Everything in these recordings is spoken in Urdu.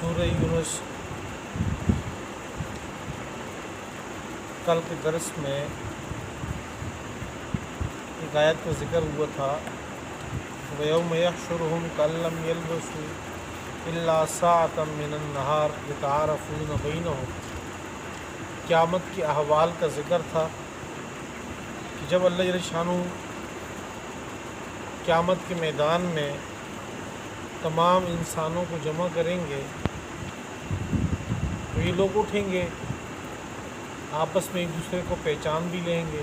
سورہ یونس کل کے درس میں ایک آیت کا ذکر ہوا تھا وَيَوْمَ يَحْشُرُهُمْ كَأَن لَّمْ يَلْبَثُوا إِلَّا سَاعَةً مِّنَ النَّهَارِ يَتَعَارَفُونَ بَيْنَهُمْ۔ قیامت کے احوال کا ذکر تھا کہ جب اللہ جل شانہ قیامت کے میدان میں تمام انسانوں کو جمع کریں گے تو یہ لوگ اٹھیں گے، آپس میں ایک دوسرے کو پہچان بھی لیں گے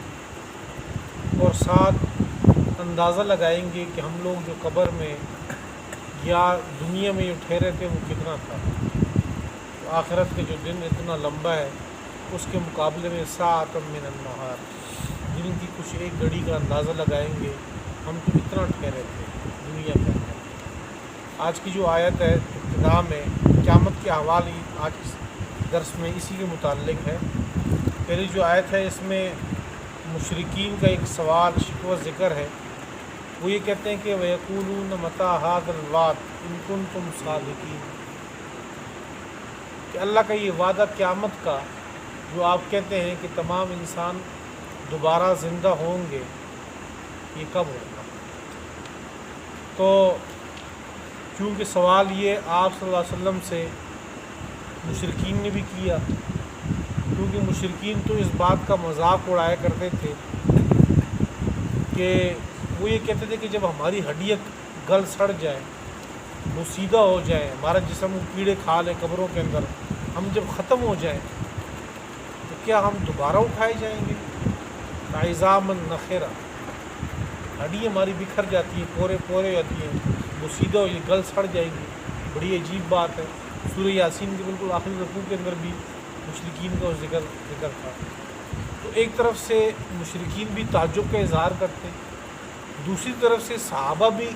اور ساتھ اندازہ لگائیں گے کہ ہم لوگ جو قبر میں یا دنیا میں جو ٹھہرے تھے وہ کتنا تھا۔ تو آخرت کے جو دن اتنا لمبا ہے اس کے مقابلے میں ساعۃ من النہار، دن کی کچھ ایک گھڑی کا اندازہ لگائیں گے ہم تو اتنا ٹھہرے تھے دنیا کے اندر۔ آج کی جو آیت ہے ابتدا میں قیامت کے احوال آج کے درس میں اسی کے متعلق ہے۔ پہلی جو آیت ہے اس میں مشرکین کا ایک سوال شکوہ ذکر ہے، وہ یہ کہتے ہیں کہ وَيَقُولُونَ مَتَىٰ هَٰذَا الْوَعْدُ إِن كُنتُمْ صَادِقِينَ، کہ اللہ کا یہ وعدہ قیامت کا جو آپ کہتے ہیں کہ تمام انسان دوبارہ زندہ ہوں گے، یہ کب ہوگا؟ تو چونکہ سوال یہ آپ صلی اللہ علیہ وسلم سے مشرکین نے بھی کیا، کیونکہ مشرکین تو اس بات کا مذاق اڑایا کرتے تھے کہ وہ یہ کہتے تھے کہ جب ہماری ہڈیاں گل سڑ جائے، بوسیدہ ہو جائے، ہمارا جسم کیڑے کھا لیں قبروں کے اندر، ہم جب ختم ہو جائیں تو کیا ہم دوبارہ اٹھائے جائیں گے؟ عظاما نخرا، ہڈی ہماری بکھر جاتی ہے، پورے پورے جاتی ہیں، بوسیدہ ہو گل سڑ جائے گی، بڑی عجیب بات ہے۔ سورہ یاسین کے بالکل آخری رکوع کے اندر بھی مشرکین کا ذکر تھا۔ تو ایک طرف سے مشرکین بھی تعجب کا اظہار کرتے، دوسری طرف سے صحابہ بھی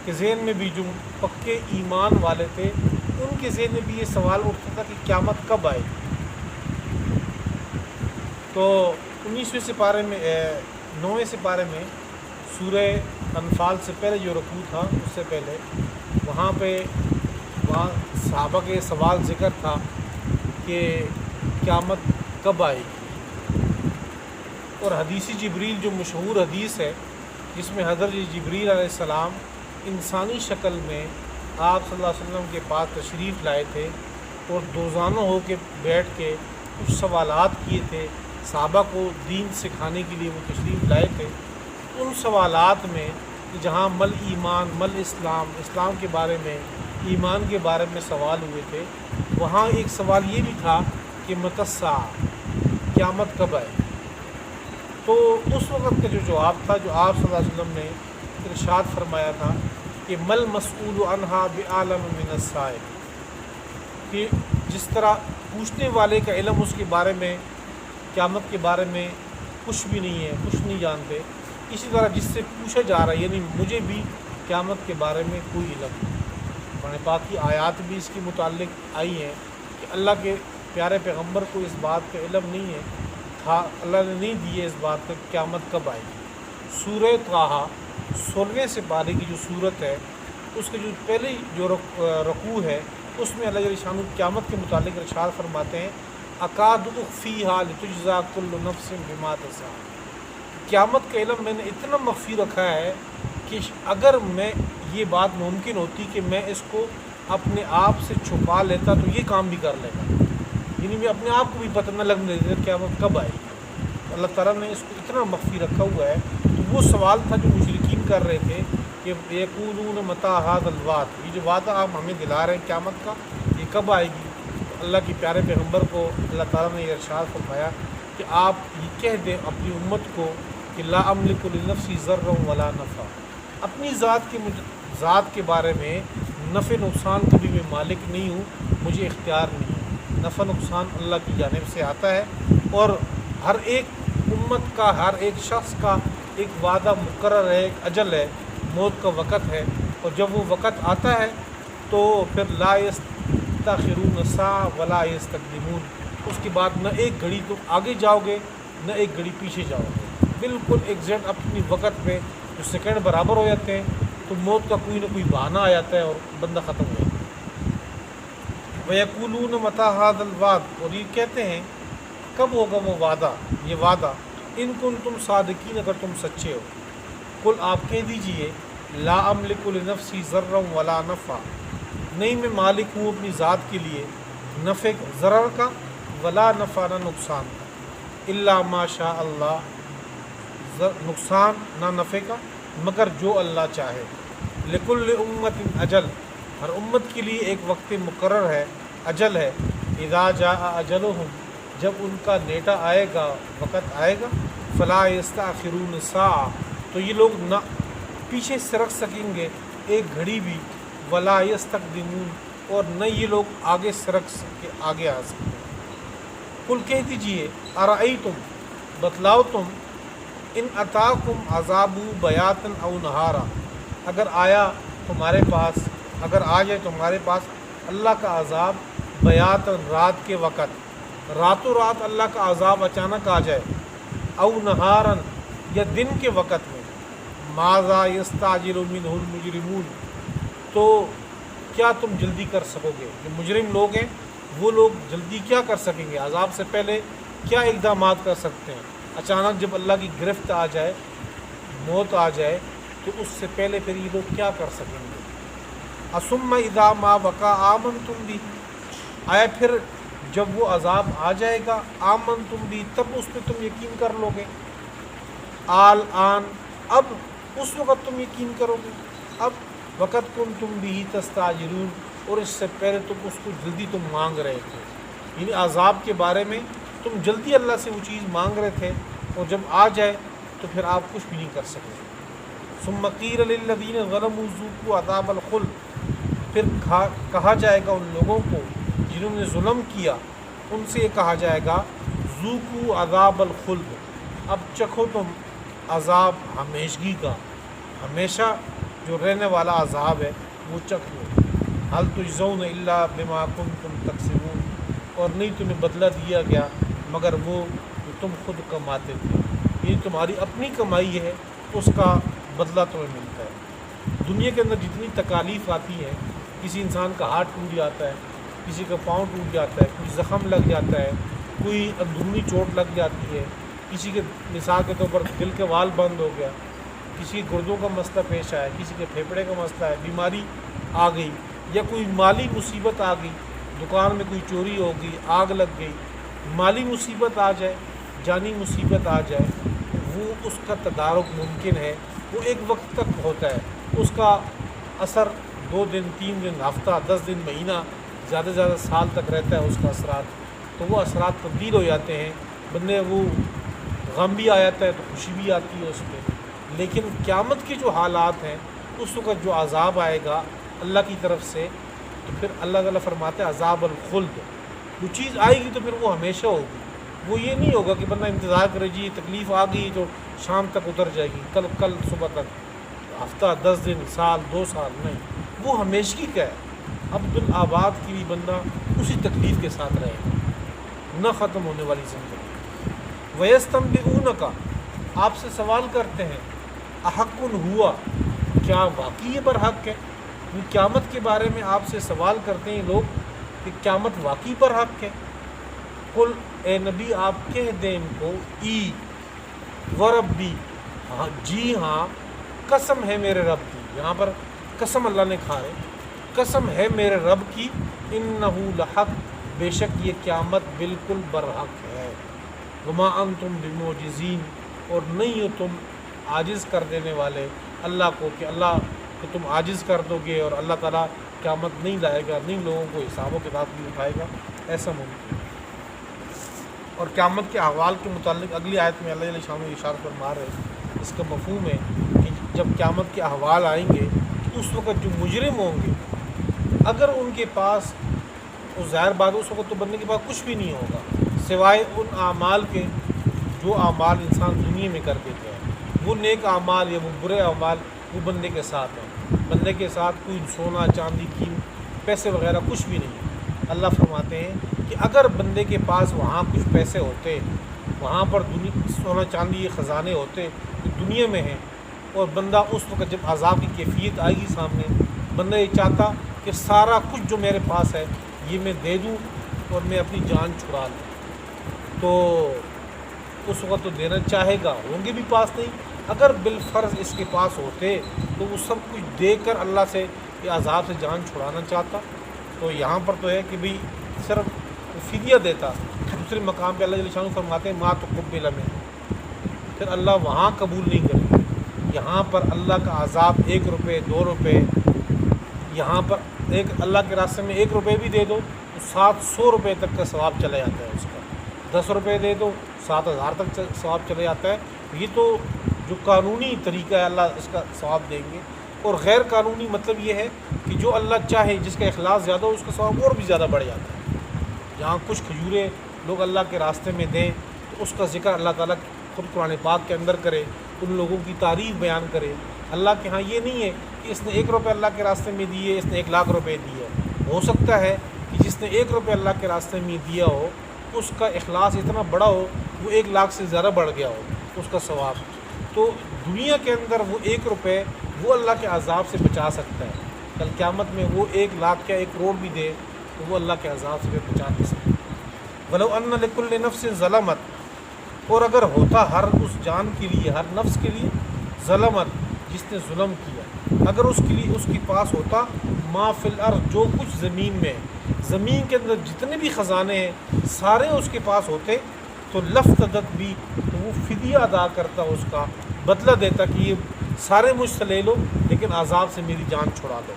کے ذہن میں بھی جو پکے ایمان والے تھے ان کے ذہن میں بھی یہ سوال اٹھتا تھا کہ قیامت کب آئے گی۔ تو 19ویں سپارے میں 9ویں سپارے میں سورہ انفال سے پہلے جو رکوع تھا اس سے پہلے وہاں صحابہ کے سوال ذکر تھا کہ قیامت کب آئے گی، اور حدیث جبریل جو مشہور حدیث ہے جس میں حضرت جبریل علیہ السلام انسانی شکل میں آپ صلی اللہ علیہ وسلم کے پاس تشریف لائے تھے اور دوزانوں ہو کے بیٹھ کے کچھ سوالات کیے تھے، صحابہ کو دین سکھانے کے لیے وہ تشریف لائے تھے۔ ان سوالات میں جہاں مل ایمان مل اسلام، اسلام کے بارے میں، ایمان کے بارے میں سوال ہوئے تھے، وہاں ایک سوال یہ بھی تھا کہ متی الساعہ، قیامت کب آئے؟ تو اس وقت کا جو جواب تھا جو آپ صلی اللہ علیہ وسلم نے ارشاد فرمایا تھا کہ مل مسئول عنہا بعالم من السائل، کہ جس طرح پوچھنے والے کا علم اس کے بارے میں، قیامت کے بارے میں کچھ بھی نہیں ہے، کچھ نہیں جانتے، اسی طرح جس سے پوچھا جا رہا ہے یعنی مجھے بھی قیامت کے بارے میں کوئی علم نہیں۔ قرآن پاک کی آیات بھی اس کے متعلق آئی ہیں کہ اللہ کے پیارے پیغمبر کو اس بات کا علم نہیں ہے تھا، اللہ نے نہیں دی ہے اس بات کا قیامت کب آئے گی۔ سورہ طٰہٰ 16ویں سپارے کی جو صورت ہے اس کے جو پہلی جو رکوع ہے اس میں اللہ جل شانہ قیامت کے متعلق ارشاد فرماتے ہیں اکاد اخفیہا لتجزا کل نفس بما تسعی، قیامت کا علم میں نے اتنا مخفی رکھا ہے کہ اگر میں یہ بات ممکن ہوتی کہ میں اس کو اپنے آپ سے چھپا لیتا تو یہ کام بھی کر لیتا، یعنی میں اپنے آپ کو بھی پتہ نہ لگنے دیتا قیامت کب آئے گی۔ اللہ تعالیٰ نے اس کو اتنا مخفی رکھا ہوا ہے۔ تو وہ سوال تھا جو مشرکین کر رہے تھے کہ یقولون متی ھذا الوعد، یہ جو وعدہ آپ ہمیں دلا رہے ہیں قیامت کا یہ کب آئے گی؟ تو اللہ کے پیارے پیغمبر کو اللہ تعالیٰ نے یہ ارشاد فرمایا کہ آپ یہ کہہ دیں اپنی امت کو کہ لا املک لنفسی ضرا ولا نفع، اپنی ذات کے بارے میں نفع نقصان کبھی میں مالک نہیں ہوں، مجھے اختیار نہیں ہے، نفع نقصان اللہ کی جانب سے آتا ہے، اور ہر ایک امت کا، ہر ایک شخص کا ایک وعدہ مقرر ہے، ایک اجل ہے، موت کا وقت ہے، اور جب وہ وقت آتا ہے تو پھر لا یستاخرون ساعة ولا یستقدمون، اس کے بعد نہ ایک گھڑی تم آگے جاؤ گے نہ ایک گھڑی پیچھے جاؤ گے، بالکل ایگزیکٹ اپنی وقت پہ جو سیکنڈ برابر ہو جاتے ہیں تو موت کا کوئی نہ کوئی بہانہ آ جاتا ہے اور بندہ ختم ہو جاتا ہے۔ وَيَقُولُونَ مَتَىٰ هَٰذَا الْوَعْدُ، اور یہ کہتے ہیں کب ہوگا وہ وعدہ، یہ وعدہ، ان کنتم صادقین، اگر تم سچے ہو۔ قل آپ کہہ دیجئے لا املک لنفسی ضرا ولا نفع، نہیں میں مالک ہوں اپنی ذات کے لیے نفع ضرر کا، ولا نفع نہ نقصان کا، الا ما شاء اللہ، نقصان نہ نفع کا مگر جو اللہ چاہے۔ لکل امت اجل، ہر امت کے لیے ایک وقت مقرر ہے، اجل ہے۔ اذا جاء اجلہم، جب ان کا نیٹا آئے گا، وقت آئے گا، فلا یستأخرون ساعہ، تو یہ لوگ نہ پیچھے سرک سکیں گے ایک گھڑی بھی، ولا یستقدمون، اور نہ یہ لوگ آگے سرک کے آگے آ سکتے ہیں۔ قل کہہ دیجئے ارأیتم، بتلاؤ تم، ان اتاکم عذاب بیاتن او نہارا، اگر آیا تمہارے پاس، اگر آ جائے تمہارے پاس اللہ کا عذاب بیاتن، رات کے وقت، راتوں رات اللہ کا عذاب اچانک آ جائے، او نہارن، یا دن کے وقت میں، ماذا یستعجل منہ المجرمون، تو کیا تم جلدی کر سکو گے؟ جو مجرم لوگ ہیں وہ لوگ جلدی کیا کر سکیں گے؟ عذاب سے پہلے کیا اقدامات کر سکتے ہیں؟ اچانک جب اللہ کی گرفت آ جائے، موت آ جائے، تو اس سے پہلے پھر یہ لوگ کیا کر سکیں گے؟ اثم اذا ما وقع آمنتم بھی، آیا پھر جب وہ عذاب آ جائے گا، آمنتم بھی، تب اس پہ تم یقین کر لو گے؟ آن، اب اس وقت تم یقین کرو گے؟ اب وقت کنتم بھی تستعجلون، اور اس سے پہلے تم اس کو جلدی تم مانگ رہے تھے، یعنی عذاب کے بارے میں تم جلدی اللہ سے وہ چیز مانگ رہے تھے، اور جب آ جائے تو پھر آپ کچھ بھی نہیں کر سکتے۔ ثم قیل للذین ظلموا ذوقوا عذاب الخلد، پھر کہا جائے گا ان لوگوں کو جنہوں نے ظلم کیا، ان سے یہ کہا جائے گا ذوقوا عذاب الخلد، اب چکھو تم عذاب ہمیشگی کا، ہمیشہ جو رہنے والا عذاب ہے وہ چکھ لو۔ هل تجزون الا بما کنتم تکسبون، اور نہیں تمہیں بدلہ دیا گیا مگر وہ جو تم خود کماتے تھے، یہ تمہاری اپنی کمائی ہے، اس کا بدلہ تمہیں ملتا ہے۔ دنیا کے اندر جتنی تکالیف آتی ہیں، کسی انسان کا ہاتھ ٹوٹ جاتا ہے، کسی کا پاؤں ٹوٹ جاتا ہے، کوئی زخم لگ جاتا ہے، کوئی اندرونی چوٹ لگ جاتی ہے، کسی کے مثال کے طور پر دل کے وال بند ہو گیا، کسی گردوں کا مسئلہ پیش آیا، کسی کے پھیپھڑے کا مسئلہ ہے، بیماری آ گئی، یا کوئی مالی مصیبت آ گئی، دکان میں کوئی چوری ہو گئی، آگ لگ گئی، مالی مصیبت آ جائے، جانی مصیبت آ جائے، وہ اس کا تدارک ممکن ہے، وہ ایک وقت تک ہوتا ہے، اس کا اثر 2 دن 3 دن، ہفتہ، 10 دن، مہینہ، زیادہ سے زیادہ سال تک رہتا ہے اس کا اثرات، تو وہ اثرات تبدیل ہو جاتے ہیں، بندے وہ غم بھی آ جاتا ہے تو خوشی بھی آتی ہے اس پہ۔ لیکن قیامت کے جو حالات ہیں، اس وقت جو عذاب آئے گا اللہ کی طرف سے، تو پھر اللہ تعالیٰ فرماتے ہیں عذاب الخلد، وہ چیز آئے گی تو پھر وہ ہمیشہ ہوگی، وہ یہ نہیں ہوگا کہ بندہ انتظار کرے جی تکلیف آ گئی تو شام تک اتر جائے گی، کل صبح تک، ہفتہ، 10 دن، سال، 2 سال، نہیں، وہ ہمیشگی کا ہے۔ عبدالآباد کی بھی بندہ اسی تکلیف کے ساتھ رہے گا، نہ ختم ہونے والی زندگی۔ وَيَسْتَنبِئُونَكَ، آپ سے سوال کرتے ہیں، احق ہوا، کیا واقعی یہ برحق ہے؟ قیامت کے بارے میں آپ سے سوال کرتے ہیں لوگ کہ قیامت واقعی برحق ہے۔ قل، اے نبی آپ کہہ دیں ان کو، ای وربی، ہاں جی ہاں، قسم ہے میرے رب کی، یہاں پر قسم اللہ نے کھا رہے، قسم ہے میرے رب کی، انہو لحق، بے شک یہ قیامت بالکل برحق ہے، وما انتم بمعجزین، اور نہیں ہو تم عاجز کر دینے والے اللہ کو، کہ اللہ کہ تم عاجز کر دو گے اور اللہ تعالیٰ قیامت نہیں لائے گا، نہیں لوگوں کو حساب و کتاب بھی اٹھائے گا، ایسا ممکن ہے۔ اور قیامت کے احوال کے متعلق اگلی آیت میں اللہ علیہ السلام اشارہ فرما رہے، اس کا مفہوم ہے کہ جب قیامت کے احوال آئیں گے تو اس وقت جو مجرم ہوں گے، اگر ان کے پاس، اس ظاہر بات اس وقت تو بندے کے پاس کچھ بھی نہیں ہوگا سوائے ان اعمال کے جو اعمال انسان دنیا میں کر دیتے ہیں، وہ نیک اعمال یا وہ برے اعمال وہ بندے کے ساتھ ہیں، بندے کے ساتھ کوئی سونا چاندی قیمت پیسے وغیرہ کچھ بھی نہیں۔ اللہ فرماتے ہیں کہ اگر بندے کے پاس وہاں کچھ پیسے ہوتے، وہاں پر سونا چاندی یہ خزانے ہوتے جو دنیا میں ہیں، اور بندہ اس وقت جب عذاب کی کیفیت آئے گی سامنے، بندہ یہ چاہتا کہ سارا کچھ جو میرے پاس ہے یہ میں دے دوں اور میں اپنی جان چھڑا لوں، تو اس وقت تو دینا چاہے گا، ہوں گے بھی پاس نہیں۔ اگر بالفرض اس کے پاس ہوتے تو وہ سب کچھ دے کر اللہ سے یہ عذاب سے جان چھڑانا چاہتا۔ تو یہاں پر تو ہے کہ بھئی صرف فدیہ دیتا۔ دوسرے مقام پہ اللہ جل شانہ فرماتے ہیں ما تقبل منہ، پھر اللہ وہاں قبول نہیں کرے گا۔ یہاں پر اللہ کا عذاب 1 روپے 2 روپے، یہاں پر ایک اللہ کے راستے میں 1 روپے بھی دے دو تو 700 روپے تک کا ثواب چلا جاتا ہے اس کا، 10 روپے دے دو 7000 تک ثواب چلا جاتا ہے۔ یہ تو جو قانونی طریقہ ہے اللہ اس کا ثواب دیں گے، اور غیر قانونی مطلب یہ ہے کہ جو اللہ چاہے جس کا اخلاص زیادہ ہو اس کا ثواب اور بھی زیادہ بڑھ جاتا ہے۔ جہاں کچھ کھجوریں لوگ اللہ کے راستے میں دیں تو اس کا ذکر اللہ تعالیٰ خود قرآن پاک کے اندر کرے، ان لوگوں کی تعریف بیان کرے۔ اللہ کے ہاں یہ نہیں ہے کہ اس نے 1 روپے اللہ کے راستے میں دیے، اس نے 1 لاکھ روپے دیے۔ ہو سکتا ہے کہ جس نے 1 روپے اللہ کے راستے میں دیا ہو اس کا اخلاص اتنا بڑا ہو وہ 1 لاکھ سے زیادہ بڑھ گیا ہو اس کا ثواب۔ تو دنیا کے اندر وہ 1 روپے وہ اللہ کے عذاب سے بچا سکتا ہے، کل قیامت میں وہ 1 لاکھ یا 1 کروڑ بھی دے تو وہ اللہ کے عذاب سے بچا نہیں سکتا۔ وَلَوْ أَنَّ لِكُلِّ نَفْسٍ ظَلَمَتْ، اور اگر ہوتا ہر اس جان کے لیے، ہر نفس کے لیے، ظلمت جس نے ظلم کیا، اگر اس کے لیے اس کے پاس ہوتا ما فی الارض، جو کچھ زمین میں ہے، زمین کے اندر جتنے بھی خزانے ہیں سارے اس کے پاس ہوتے تو لفتدت بھی، تو وہ فدیہ ادا کرتا، اس کا بدلہ دیتا کہ یہ سارے مجھ سے لے لو لیکن عذاب سے میری جان چھڑا دو۔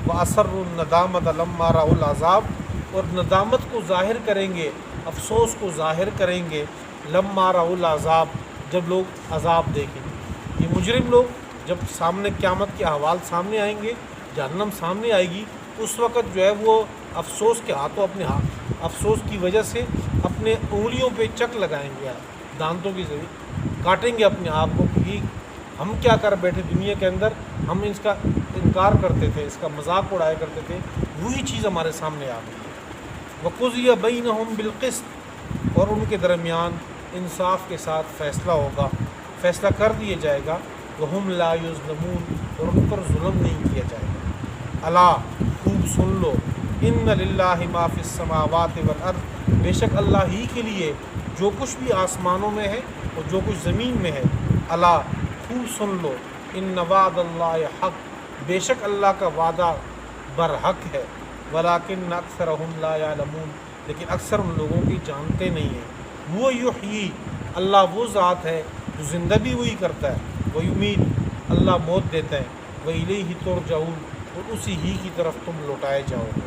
وَأَسَرُّ النَّدَامَةَ لَمَّا رَأَوُا الْعَذَابَ، اور ندامت کو ظاہر کریں گے، افسوس کو ظاہر کریں گے، لَمَّا رَأَوُا الْعَذَابَ، جب لوگ عذاب دیکھیں گے۔ یہ مجرم لوگ جب سامنے قیامت کے احوال سامنے آئیں گے، جہنم سامنے آئے گی، اس وقت جو ہے وہ افسوس کے ہاتھوں، اپنے افسوس کی وجہ سے اپنے انگلیوں پہ چک لگائیں گے، دانتوں کے ذریعے کاٹیں گے اپنے آپ کو کہ ہم کیا کر بیٹھے دنیا کے اندر، ہم اس کا انکار کرتے تھے، اس کا مذاق اڑایا کرتے تھے، وہی چیز ہمارے سامنے آ گئی۔ وَقُضِيَ بَيْنَهُمْ بِالْقِسْطِ، اور ان کے درمیان انصاف کے ساتھ فیصلہ ہوگا، فیصلہ کر دیا جائے گا۔ وَهُمْ لَا يُظْلَمُونَ، اور ان پر ظلم نہیں کیا جائے گا۔ الا، خوب سن لو، ان للہ ما فی السماوات والارض، بے شک اللہ ہی کے لیے جو کچھ بھی آسمانوں میں ہے اور جو کچھ زمین میں ہے۔ الا، خوب سن لو، ان وعد اللہ حق، بے شک اللہ کا وعدہ برحق ہے۔ ولکن اکثرهم لا یعلمون، لیکن اکثر ان لوگوں کی جانتے نہیں ہیں۔ وہ یحیی، اللہ وہ ذات ہے جو زندہ بھی وہی کرتا ہے، وہ یمیت، اللہ موت دیتا ہے، وإلیہ ترجعون، اور اسی ہی کی طرف تم لوٹائے جاؤ گے۔